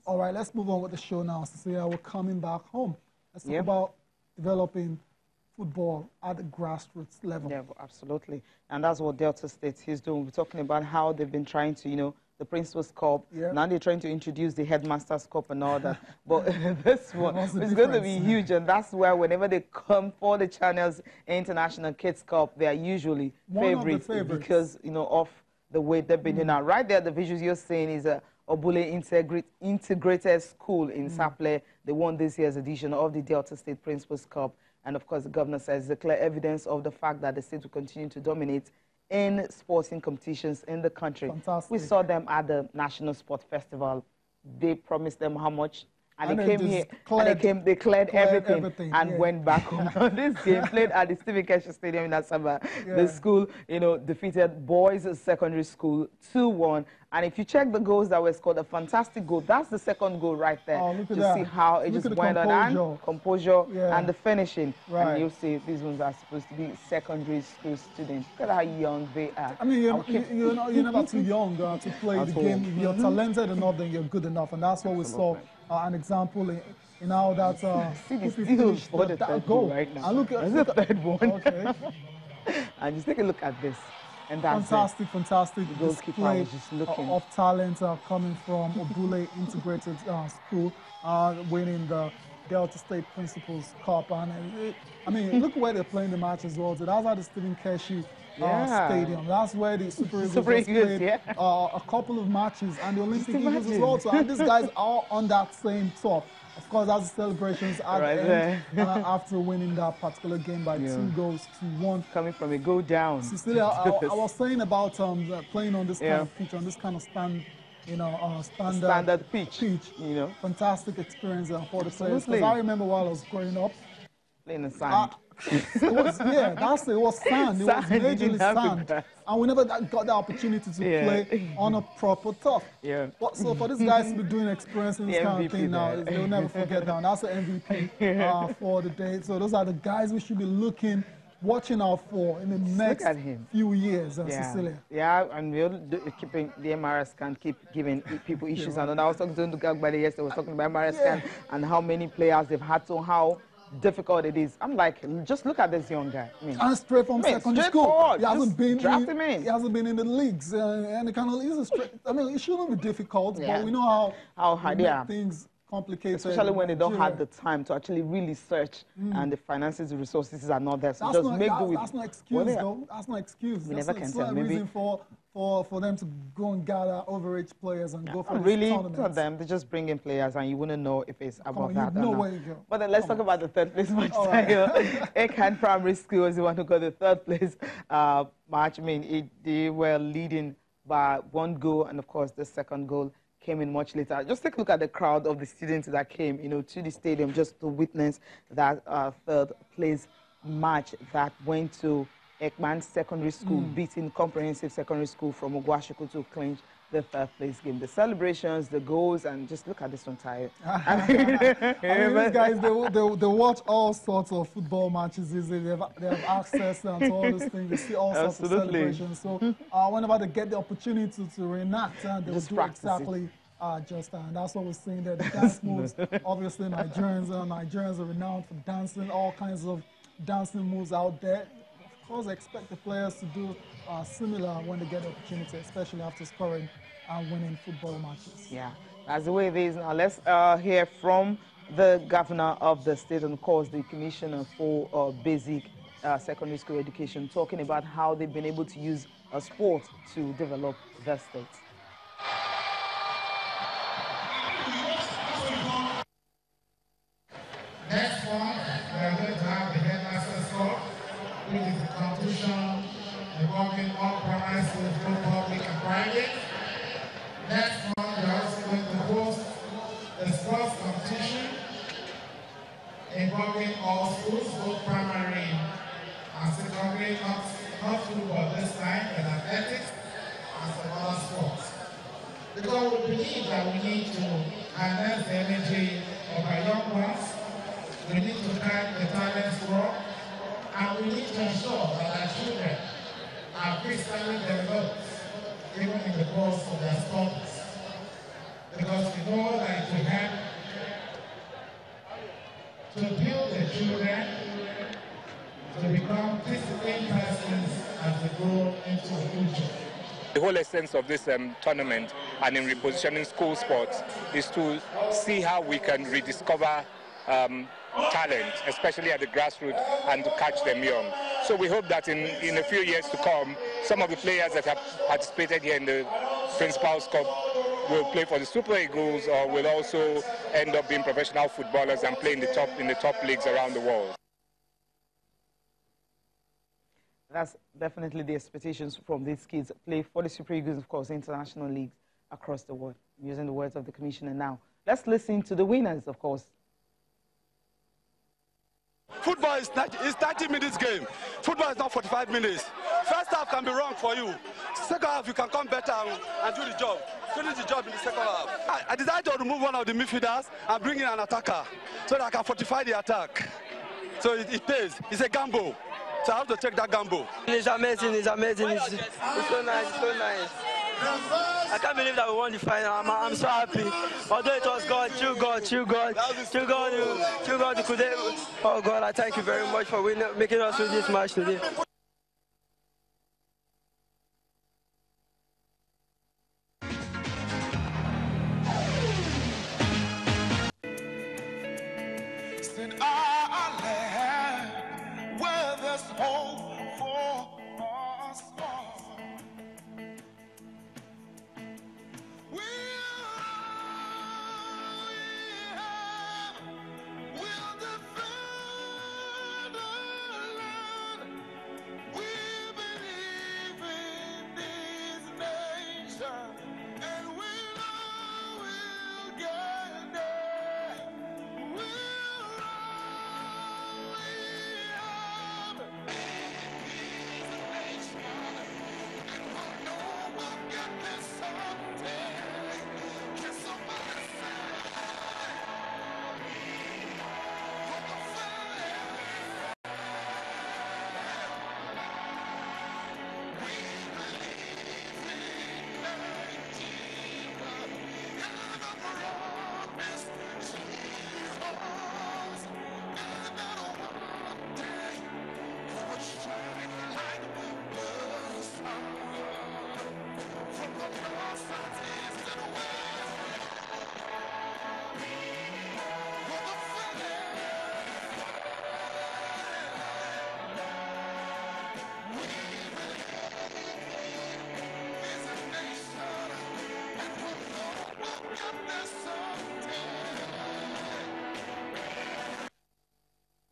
All right, let's move on with the show now. Cecilia, we're coming back home. Let's talk about developing football at the grassroots level. Yeah, absolutely. And that's what Delta State is doing. We're talking about how they've been trying to, the Principal's Cup. Yeah. Now they're trying to introduce the Headmaster's Cup and all that. But this one is going to be huge. And that's where whenever they come for the Channels International Kids Cup, they are usually favorites because, of the way they've been doing. Now, right there, the visuals you're seeing is a Obule Integrated School in Saple. They won this year's edition of the Delta State Principal's Cup. And, of course, the governor says it's clear evidence of the fact that the state will continue to dominate in sporting competitions in the country. Fantastic. We saw them at the National Sport Festival. They promised them how much? And they came here, and they cleared everything and went back home. This game played at the Stephen Keshe Stadium in Asaba. The school, defeated Boys Secondary School 2-1. And if you check the goals that were scored, a fantastic goal. That's the second goal right there. To see how it just went on, and composure and the finishing. And you'll see these ones are supposed to be secondary school students. Look at how young they are. I mean, you're never too young to play the game. If you're talented enough, then you're good enough. And that's what we saw. An example in how that finished that goal. Right now. And look at the third one. Okay. And just take a look at this. And that's fantastic the goalkeeper was just looking of talent coming from Obule Integrated School, winning the Delta State Principal's Cup. And I mean, look where they're playing the match as well. So that's at the Stephen Keshe Stadium. That's where the Super Eagles played a couple of matches, and the Olympic Eagles as well. So, and these guys are on that same top. Of course, that's the celebrations at the end after winning that particular game by 2-1. Coming from a goal down. Cecilia, I was saying about playing on this kind of pitch, on this kind of standard pitch. Fantastic experience for the players. Because I remember while I was growing up, playing in sand. It was sand. It was majorly sand. And we never got the opportunity to play on a proper turf. But so for these guys to be doing experiencing this kind of thing now, they'll never forget that. And that's the MVP for the day. So those are the guys we should be watching out for in the next few years, Cecilia. Yeah, and we're keeping the MRS can keep giving people issues. And I was talking to Ndugagbade yesterday, I was talking about MRS can and how many players they've had to, how difficult it is. I'm like, just look at this young guy. And straight from secondary school. He hasn't been in the leagues, and it kind of it shouldn't be difficult, but we know how hard things complicated. Especially when they don't have the time to actually really search, and the finances, the resources are not there. So that's no excuse, though. That's no excuse. We never can tell. Maybe reason for them to go and gather overage players and go for really tournaments. For them, they just bring in players, and you wouldn't know if it's above that. No way you go. But then let's talk about the third place match. Ekan Primary School was the one who got the third place match. I mean, they were leading by 1 goal, and of course, the second goal came in much later. Just take a look at the crowd of the students that came, to the stadium just to witness that third place match that went to Ekman Secondary School, beating Comprehensive Secondary School from Ogwashuku to clinch the third place game. The celebrations, the goals, and just look at this one, Tayo. These guys, they watch all sorts of football matches. They have access to all these things. They see all sorts of celebrations. So whenever they get the opportunity to reenact, they will do exactly just that. And that's what we're seeing there. The dance moves, obviously Nigerians are renowned for dancing, all kinds of dancing moves out there. Of course, I expect the players to do similar when they get the opportunity, especially after scoring and winning football matches. Yeah, that's the way it is. Now, let's hear from the governor of the state and, of course, the commissioner for basic secondary school education, talking about how they've been able to use sport to develop the state. Next month, we are going to have the Headmaster's Cup, which is a competition involving all primary schools, both public and private. Next month, we are also going to host a sports competition involving all schools, both primary and secondary, not football this time, but athletics and some other sports. Because we believe that we need to harness the energy of our young ones. We need to guide the talents grow, and we need to ensure that our children are physically developed even in the course of their studies. Because we know that to build the children to become disciplined persons as they grow into the future. The whole essence of this tournament and in repositioning school sports is to see how we can rediscover talent, especially at the grassroots, and to catch them young. So we hope that in a few years to come, some of the players that have participated here in the Principal's Cup will play for the Super Eagles or will also end up being professional footballers and play in the top leagues around the world. That's definitely the expectations from these kids. Play for the Super Eagles, of course, international leagues across the world. I'm using the words of the commissioner now. Let's listen to the winners, of course. Football is 30 minutes game. Football is not 45 minutes. First half can be wrong for you. Second half, you can come better and do the job. Finish the job in the second half. I decided to remove one of the midfielders and bring in an attacker so that I can fortify the attack. So it pays. It's a gamble. So I have to take that gamble. It's amazing, it's amazing. It's so nice, so nice. I can't believe that we won the final. I'm so happy. Although it was God, true God. Oh God, I thank you very much for making us win this match today.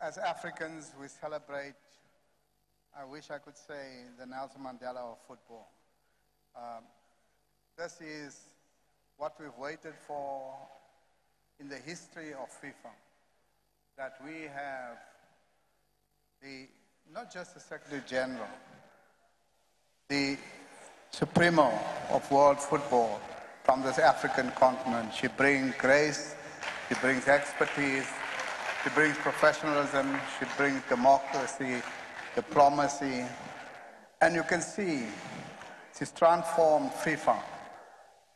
As Africans, we celebrate, I wish I could say, the Nelson Mandela of football. This is what we've waited for in the history of FIFA, that we have not just the Secretary General, the Supremo of world football from this African continent. She brings grace, she brings expertise, she brings professionalism, she brings democracy, diplomacy, and you can see she's transformed FIFA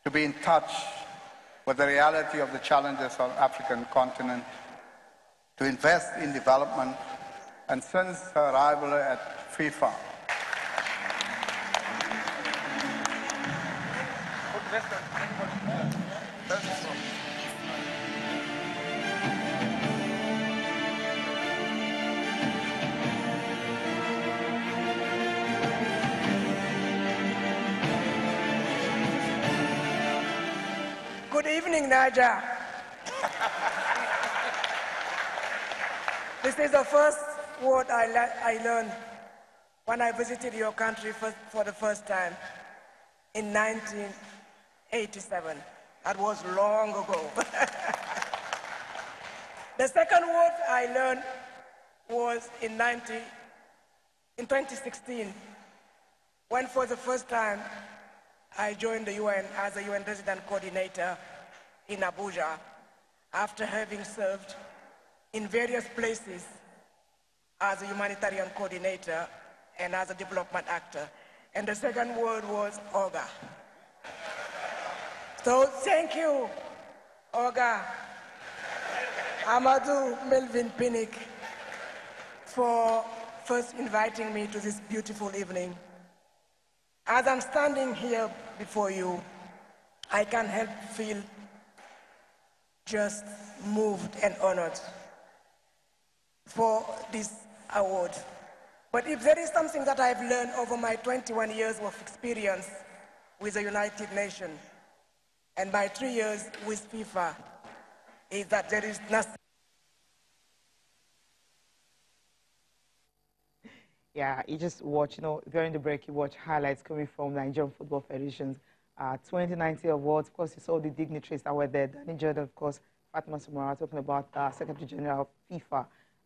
to be in touch with the reality of the challenges of the African continent, to invest in development, and since her arrival at FIFA, Good evening, Naja. This is the first word I learned when I visited your country for the first time in 1987. That was long ago. The second word I learned was in 2016, when for the first time I joined the UN as a UN resident coordinator in Abuja, after having served in various places as a humanitarian coordinator and as a development actor. And the second word was Oga. So thank you, Oga. Amadou Melvin Pinnick for first inviting me to this beautiful evening. As I'm standing here before you, I can't help feel just moved and honored for this award. But if there is something that I've learned over my 21 years of experience with the United Nations and my 3 years with FIFA, is that there is nothing. Yeah, you just watch, during the break, you watch highlights coming from Nigerian Football Federation's 2019 awards. Of course, you saw the dignitaries that were there. Danny Jordan, of course, Fatima Sumara, talking about Secretary General of FIFA.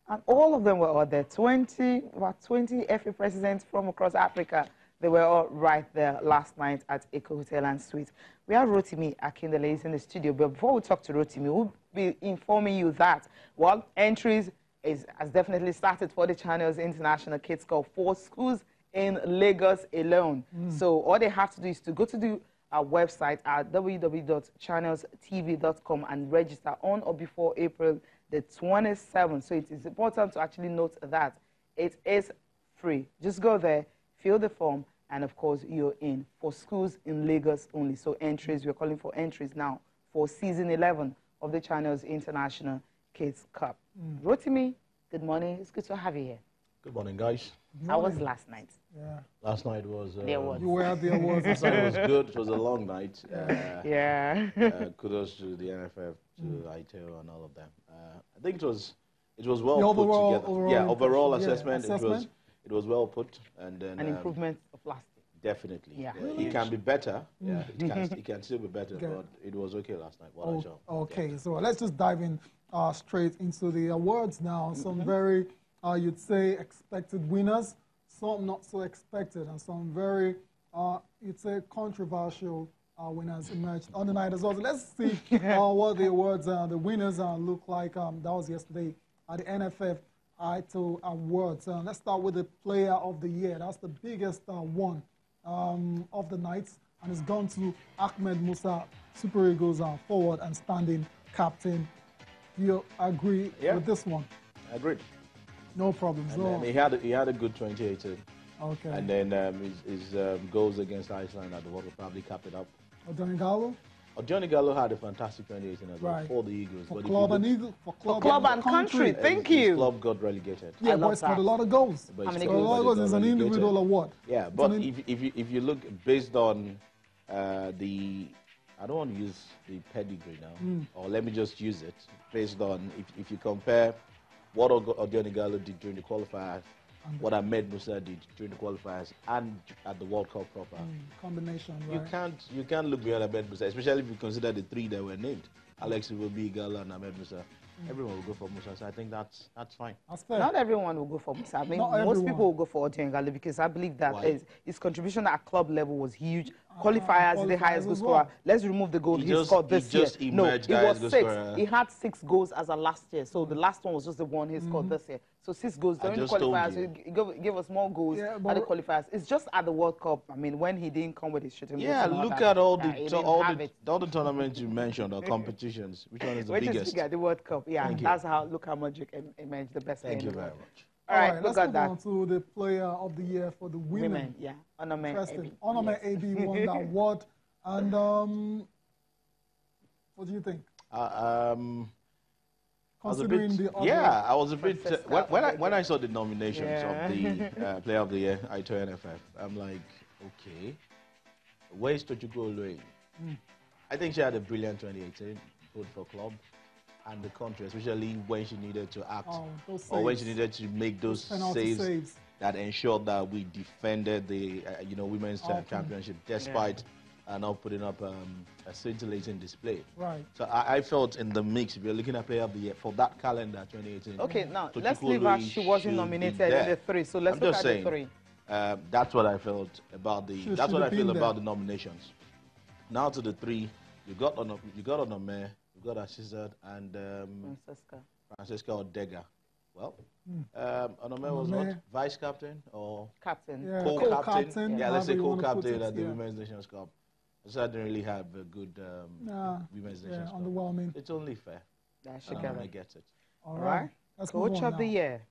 And all of them were all there. About 20 FA presidents from across Africa. They were all right there last night at Eco Hotel and Suite. We have Rotimi Akindele in the studio. But before we talk to Rotimi, we'll be informing you that, well, entries has definitely started for the Channels International Kids Cup for schools in Lagos alone. So all they have to do is to go to the website at www.channelstv.com and register on or before April the 27th. So it is important to actually note that it is free. Just go there, fill the form, and of course you're in for schools in Lagos only. So entries, we're calling for entries now for season 11 of the Channels International Kids Cup. Rotimi, good morning. It's good to have you here. Good morning, guys. How was last night? Yeah. Last night was... the awards. You were at the awards. Last night was good. It was a long night. Yeah. Kudos to the NFF, to ITO and all of them. I think it was well The put together. overall Assessment. It was well put. And then, An improvement of last year. Definitely. Yeah. It can be better. Yeah, it can still be better, but it was okay last night. What I saw. Okay, so let's just dive in straight into the awards now. Some very, you'd say, expected winners, some not so expected, and some very, you'd say, controversial winners emerged on the night as well. So let's see what the awards, the winners look like. That was yesterday at the NFF ITO Awards. Let's start with the Player of the Year. That's the biggest one of the night, and it's gone to Ahmed Musa, Super Eagles forward and standing captain. Do you agree with this one? I agreed. No problem. So he had a good 2018. Okay. And then his goals against Iceland at the World Cup probably capped it up. Johnny Gallo? Johnny Gallo had a fantastic 2018 as well for the Eagles. For club and country. Thank you. His club got relegated. Yeah, but he scored a lot of goals. How many goals? A lot of goals is an individual award. Yeah, but if you look based on I don't want to use the pedigree now, or let me just use it based on if you compare what Johnny Gallo did during the qualifiers, what Ahmed Musa did during the qualifiers, and at the World Cup proper. Combination, right? You can't look beyond Ahmed Musa, especially if you consider the three that were named: Alex Iwobi, Gallo, and Ahmed Musa. Everyone will go for Musa, so I think that's fine. That's fair. Not everyone will go for Musa. I mean, most people will go for Odion Gallo because I believe that his contribution at club level was huge. Qualifiers, the highest goal scorer. Let's remove the goal he scored this year. No, it was 6. He had 6 goals as of last year. So the last one was just the one he scored this year. So 6 goals during the qualifiers. He gave us more goals at the qualifiers. It's just at the World Cup. I mean, when he didn't come with his shooting. Yeah, look at all the tournaments you mentioned or competitions. Which one is the biggest? The World Cup. Yeah, that's how Luka Modric emerged the best. Thank you very much. All right, let's move on to the Player of the Year for the women. Yeah, Onome AB won that award. And what do you think? Considering the other... Yeah, I was a bit... when I saw the nominations of the Player of the Year, ITO NFF, I'm like, okay, where's Tochukwu Oluwayi? I think she had a brilliant 2018, both for club and the country, especially when she needed to act or when she needed to make those saves that ensured that we defended the women's championship despite not putting up a scintillating display. Right. So I felt in the mix, if you're looking at Player of the Year for that calendar 2018. Okay, now let's leave her. She wasn't nominated in the 3, so let's look at the 3. That's what I felt about the. That's what I feel about the nominations. Now to the 3, you got Onome, you got Asisat, and Francesca Odega. Well, Onome was what? Vice captain or captain? Yeah, co-captain. Yeah, let's say co-captain at the Women's Nations Cup. So I didn't really have a good Women's Nations Cup. Underwhelming. It's only fair. I get it. All right. Coach of the year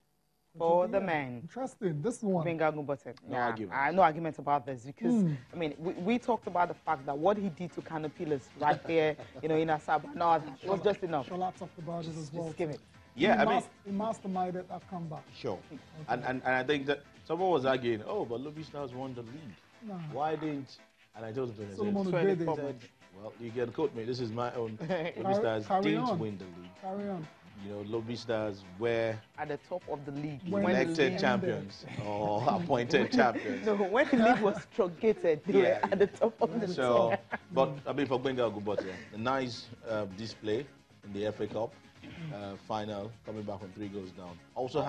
for the men. Interesting. This one. No argument. No argument about this because, I mean, we talked about the fact that what he did to Canopilas right there, in Asaba, no, it was just enough. Shola talked about it as well. Just give it. Yeah, he masterminded that comeback. Sure. Okay. And I think that someone was arguing, oh, but Lobby Stars won the league. Nah. Why didn't? And I told them, well, you can quote me. This is my own. Lobby Stars didn't win the league. Carry on. Lobby Stars were at the top of the league. Elected champions or appointed champions. No, when the league was truncated, they were at the top of the top. But I mean, for Benga Gubote, a nice display in the FA Cup. Final, coming back from 3 goals down. Also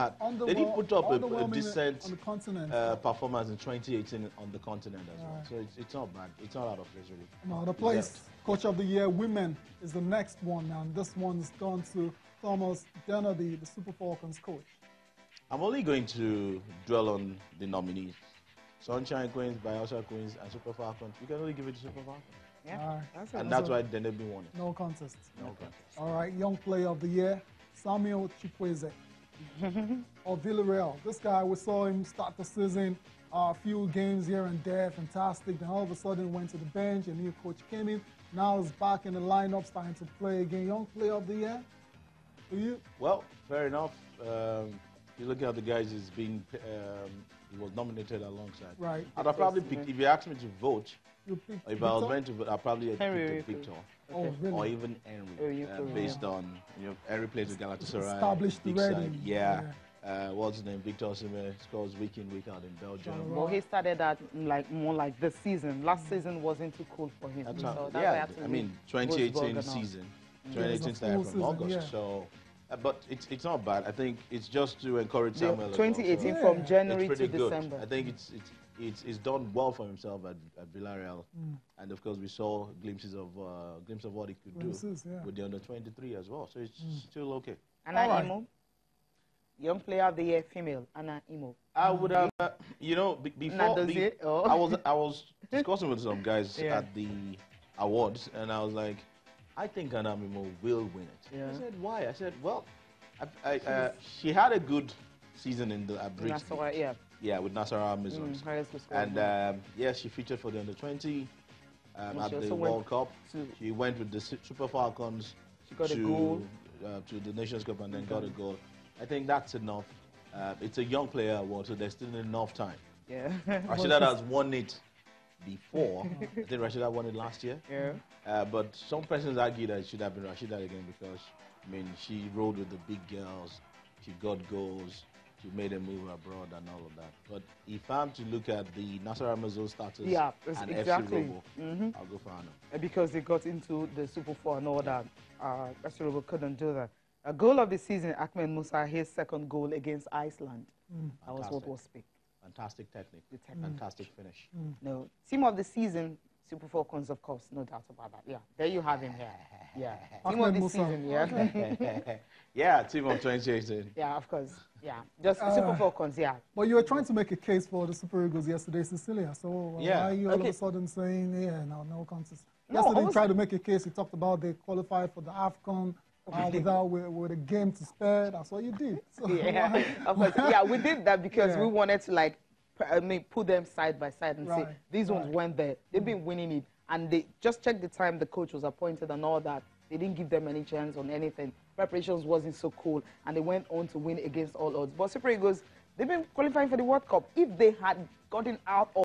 they did put up a decent performance in 2018 on the continent as well. So it's not bad. It's not out of place really. No, the place Coach of the Year women is the next one now. And this one's gone to Thomas Denner, the Super Falcons coach. I'm only going to dwell on the nominees. Sunshine Queens, Bielsa Queens, and Super Falcons. You can only give it to Super Falcons. Yeah, that's why Denner won it. No contest. No contest. All right, Young Player of the Year, Samuel Chikwueze of Villarreal. This guy, we saw him start the season, a few games here and there, fantastic. Then all of a sudden went to the bench, a new coach came in. Now he's back in the lineup, starting to play again. Young Player of the Year for you? Well, fair enough. You look at the guys he's been, he was nominated alongside. Right. I'd have probably picked, if you asked me to vote, if I was meant to vote, I'd probably have picked Victor. Oh, really? Or even Henry, based on, Henry plays with Galatasaray. Established already. Yeah. What's his name? Victor Osimhen scores week in, week out in Belgium. Well, he started that more like this season. Last season wasn't too cool for him. I mean, 2018 season. 2018 started from August. So, but it's not bad. I think it's just to encourage Samuel. 2018 from January to December. I think it's done well for himself at Villarreal, and of course we saw glimpses of what he could do with the under-23 as well. So it's still okay. Anna Imo, Young Player of the Year female. Anna Imo. I would have, before I was discussing with some guys at the awards, and I was like, I think Anna Imo will win it. Yeah. I said, why? I said, well, she had a good season in the Bridge. Yeah, with Nasarawa Amazons. And she featured for the under-20 at the World Cup. She went with the Super Falcons to the Nations Cup and then got a goal. I think that's enough. It's a young player award, so there's still enough time. Yeah. Rashida has won it before. I think Rashida won it last year. Yeah. But some persons argue that it should have been Rashida again because, I mean, she rode with the big girls. She got goals. She made a move abroad and all of that. But if I'm to look at the Nasarawa Amazon status and FC Robo, I'll go for Anna. Because they got into the Super 4 and all that, FC Robo couldn't do that. A goal of the season, Ahmed Musa, his second goal against Iceland. That was what was picked. Fantastic technique. Fantastic finish. No, team of the season, Super Falcons, of course, no doubt about that. Yeah, there you have him here. Yeah, team of the season, yeah, team of 2018. Yeah, of course. Yeah, just Super Falcons, yeah. But you were trying to make a case for the Super Eagles yesterday, Cecilia. So why are you all of a sudden saying, no contest? Yesterday you tried to make a case. You talked about they qualified for the AFCON. With a game to spare, that's what you did. So yeah, we did that because we wanted to put them side by side and say these ones went there. They've been winning it, and they just checked the time the coach was appointed and all that. They didn't give them any chance on anything. Preparations wasn't so cool, and they went on to win against all odds. But Super Eagles, they've been qualifying for the World Cup. If they had gotten out of